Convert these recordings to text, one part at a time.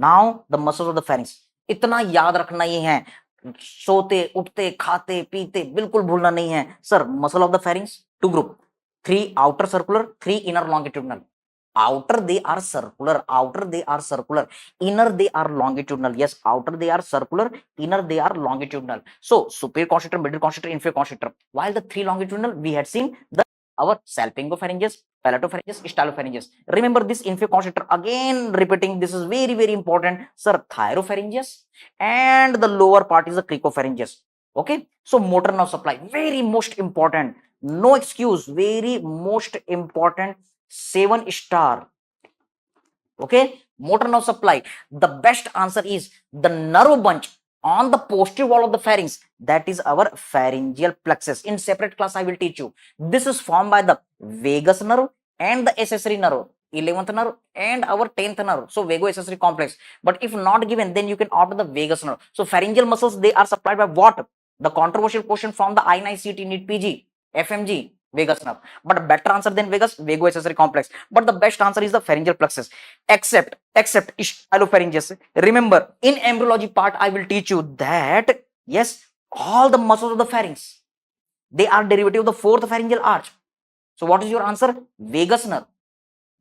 Now the muscles of the pharynx, इतना याद रखना ही है, सोते उठते खाते पीते बिल्कुल भूलना नहीं है। Sir muscle of the pharynx two group, 3 outer circular, 3 inner longitudinal. outer they are circular, outer they are circular, inner they are longitudinal. Yes, outer they are circular, inner they are longitudinal. So superior constrictor, middle constrictor, inferior constrictor. While the 3 longitudinal we had seen the our salpingopharyngeus, palatopharyngeus, stylopharyngeus. Remember this inferior constrictor, again repeating, this is very very important, sir. Thyropharyngeus and the lower part is the cricopharyngeus. Okay, so motor nerve supply very most important, no excuse, very most important, 7 star. Okay, motor nerve supply, the best answer is the nerve bunch on the posterior wall of the pharynx, that is our pharyngeal plexus. In separate class I will teach you, this is formed by the vagus nerve and the accessory nerve, 11th nerve and our 10th nerve, so vago-accessory complex. But if not given, then you can opt the vagus nerve. So pharyngeal muscles, they are supplied by what? The controversial question from the I9CT NEET PG, FMG, vagus nerve. But better answer than vagus, vago-accessory complex. But the best answer is the pharyngeal plexus, except stylopharyngeus. Remember, in embryology part, I will teach you that yes, all the muscles of the pharynx, they are derivative of the fourth pharyngeal arch. So what is your answer? Vagus nerve.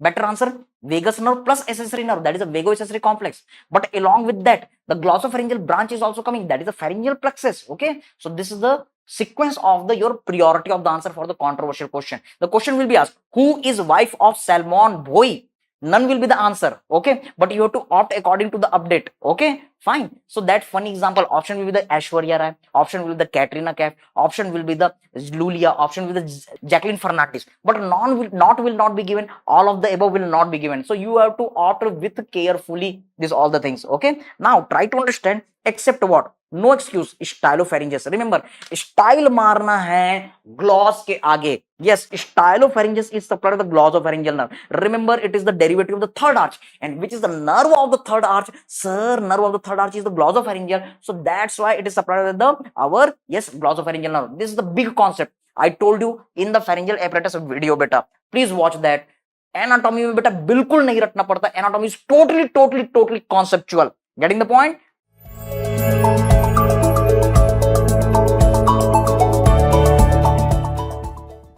Better answer, vagus nerve plus accessory nerve, that is a vago-accessory complex. But along with that, the glossopharyngeal branch is also coming, that is the pharyngeal plexus. Okay, so this is the sequence of the your priority of the answer for the controversial question. The question will be asked, who is wife of Salmon Boy? None will be the answer. Okay, but you have to opt according to the update. Okay, fine. So that funny example, option will be the Aishwarya Rai, option will be the Katrina Kaif, option will be the Lulia, option will be the Jacqueline Fernandez, but will not be given, all of the above will not be given. So you have to opt with carefully this all the things. Okay, now try to understand, except what, no excuse, stylopharyngeus. Remember, style मारना है gloss के आगे। Yes, stylopharyngeus is supplied the glossopharyngeal nerve. Remember, it is the derivative of the third arch, and which is the nerve of the third arch? Sir, nerve of the third arch is the glossopharyngeal, so that's why it is supplied with the our yes glossopharyngeal nerve. This is the big concept I told you in the pharyngeal apparatus video. बेटा please watch that. Anatomy में बेटा बिल्कुल नहीं रटना पड़ता, anatomy is totally totally totally conceptual. Getting the point?